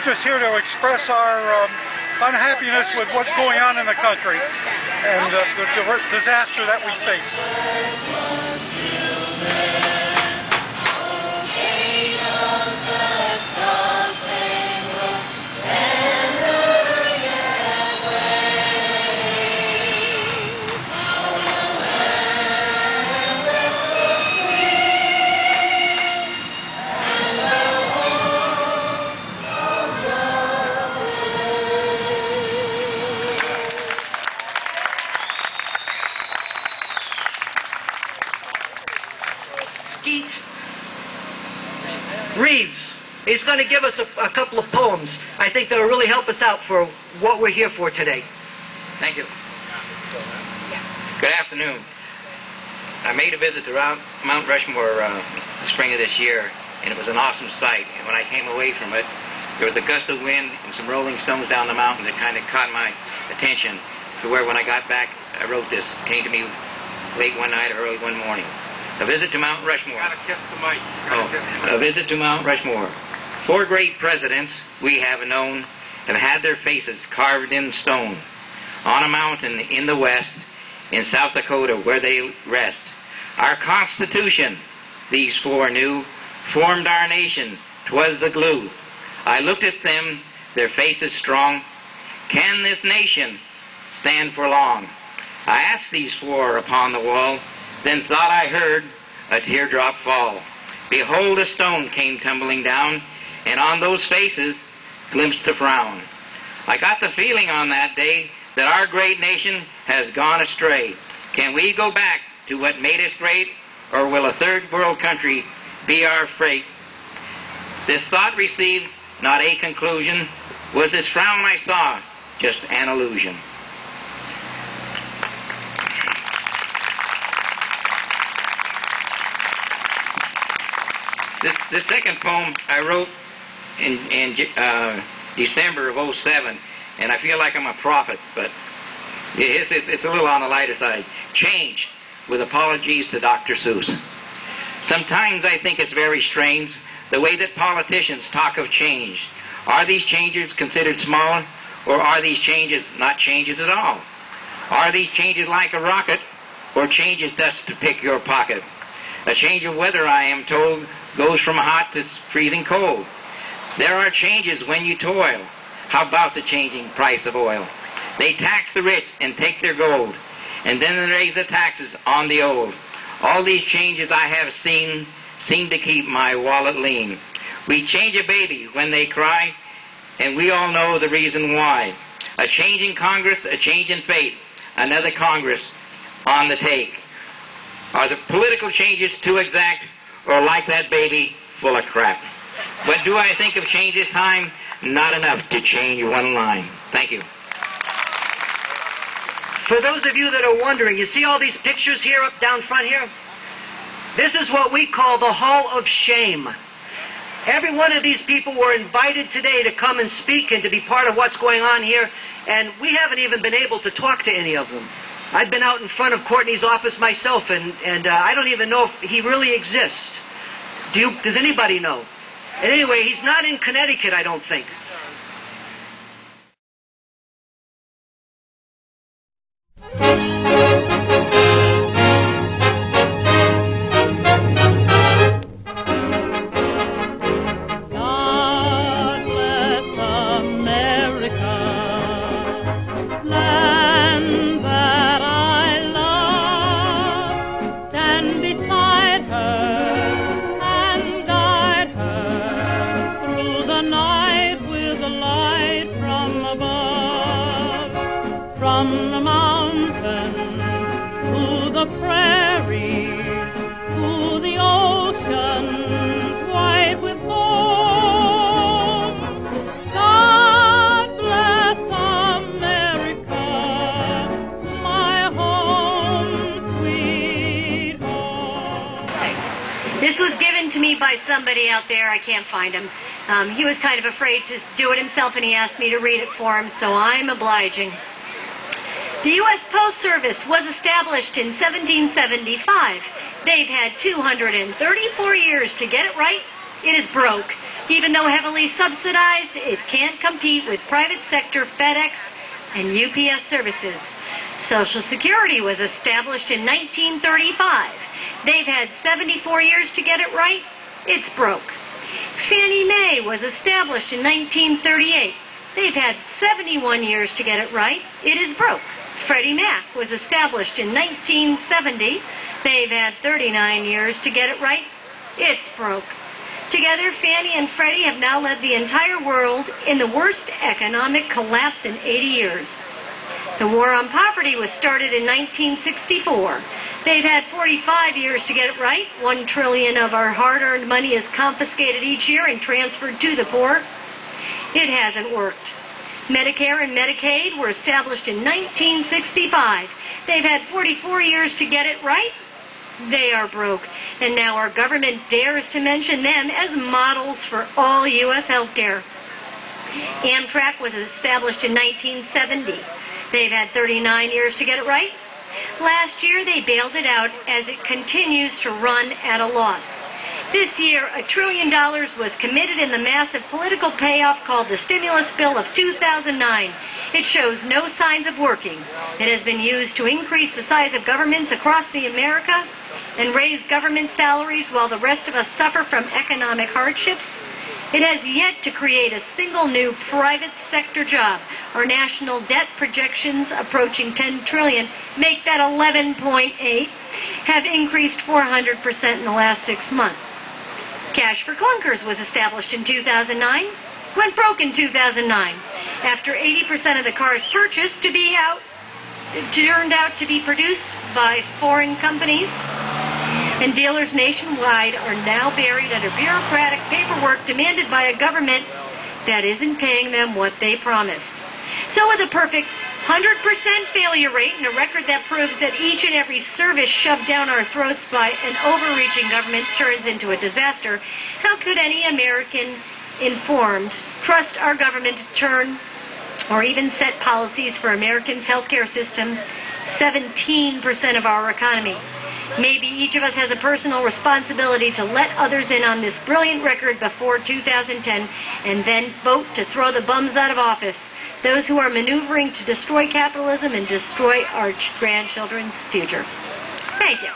we're just here to express our unhappiness with what's going on in the country and the disaster that we face. Reeves. He's going to give us a couple of poems. I think that'll really help us out for what we're here for today. Thank you. Good afternoon. I made a visit to Mount Rushmore the spring of this year, and it was an awesome sight. And when I came away from it, there was a gust of wind and some rolling stones down the mountain that kind of caught my attention, to where when I got back, I wrote this. It came to me late one night or early one morning. A visit to Mount Rushmore. A visit to Mount Rushmore. 4 great presidents we have known have had their faces carved in stone on a mountain in the west, in South Dakota, where they rest. Our Constitution, these 4 knew, formed our nation. 'Twas the glue. I looked at them, their faces strong. Can this nation stand for long? I asked these 4 upon the wall, then thought I heard a teardrop fall. Behold, a stone came tumbling down, and on those faces glimpsed a frown. I got the feeling on that day that our great nation has gone astray. Can we go back to what made us great, or will a third world country be our fate? This thought received not a conclusion. Was this frown I saw just an illusion? This second poem I wrote in December of '07, and I feel like I'm a prophet, but it's a little on the lighter side. Change, with apologies to Dr. Seuss. Sometimes I think it's very strange the way that politicians talk of change. Are these changes considered small, or are these changes not changes at all? Are these changes like a rocket, or changes just to pick your pocket? A change of weather, I am told, goes from hot to freezing cold. There are changes when you toil. How about the changing price of oil? They tax the rich and take their gold, and then they raise the taxes on the old. All these changes I have seen seem to keep my wallet lean. We change a baby when they cry, and we all know the reason why. A change in Congress, a change in fate, another Congress on the take. Are the political changes too exact, or like that baby, full of crap? What do I think of change this time? Not enough to change one line. Thank you. For those of you that are wondering, you see all these pictures here up down front here? This is what we call the Hall of Shame. Every one of these people were invited today to come and speak and to be part of what's going on here, and we haven't even been able to talk to any of them. I've been out in front of Courtney's office myself, and I don't even know if he really exists. Does anybody know? And anyway, he's not in Connecticut, I don't think. From the mountain to the prairie to the oceans white with foam. God bless America, my home, sweet home. This was given to me by somebody out there. I can't find him. He was kind of afraid to do it himself, and he asked me to read it for him, so I'm obliging. The U.S. Post Service was established in 1775. They've had 234 years to get it right. It is broke. Even though heavily subsidized, it can't compete with private sector FedEx and UPS services. Social Security was established in 1935. They've had 74 years to get it right. It's broke. Fannie Mae was established in 1938. They've had 71 years to get it right. It is broke. Freddie Mac was established in 1970. They've had 39 years to get it right. It's broke. Together, Fannie and Freddie have now led the entire world in the worst economic collapse in 80 years. The war on poverty was started in 1964. They've had 45 years to get it right. $1 trillion of our hard-earned money is confiscated each year and transferred to the poor. It hasn't worked. Medicare and Medicaid were established in 1965. They've had 44 years to get it right. They are broke. And now our government dares to mention them as models for all U.S. health care. Amtrak was established in 1970. They've had 39 years to get it right. Last year, they bailed it out as it continues to run at a loss. This year, $1 trillion was committed in the massive political payoff called the stimulus bill of 2009. It shows no signs of working. It has been used to increase the size of governments across the America and raise government salaries while the rest of us suffer from economic hardships. It has yet to create a single new private sector job. Our national debt projections approaching $10 trillion make that 11.8, have increased 400% in the last 6 months. Cash for Clunkers was established in 2009, went broke in 2009. After 80% of the cars purchased turned out to be produced by foreign companies, and dealers nationwide are now buried under bureaucratic paperwork demanded by a government that isn't paying them what they promised. So with a perfect 100% failure rate and a record that proves that each and every service shoved down our throats by an overreaching government turns into a disaster, how could any American informed trust our government to turn or even set policies for Americans' healthcare system, 17% of our economy? Maybe each of us has a personal responsibility to let others in on this brilliant record before 2010 and then vote to throw the bums out of office, those who are maneuvering to destroy capitalism and destroy our grandchildren's future. Thank you.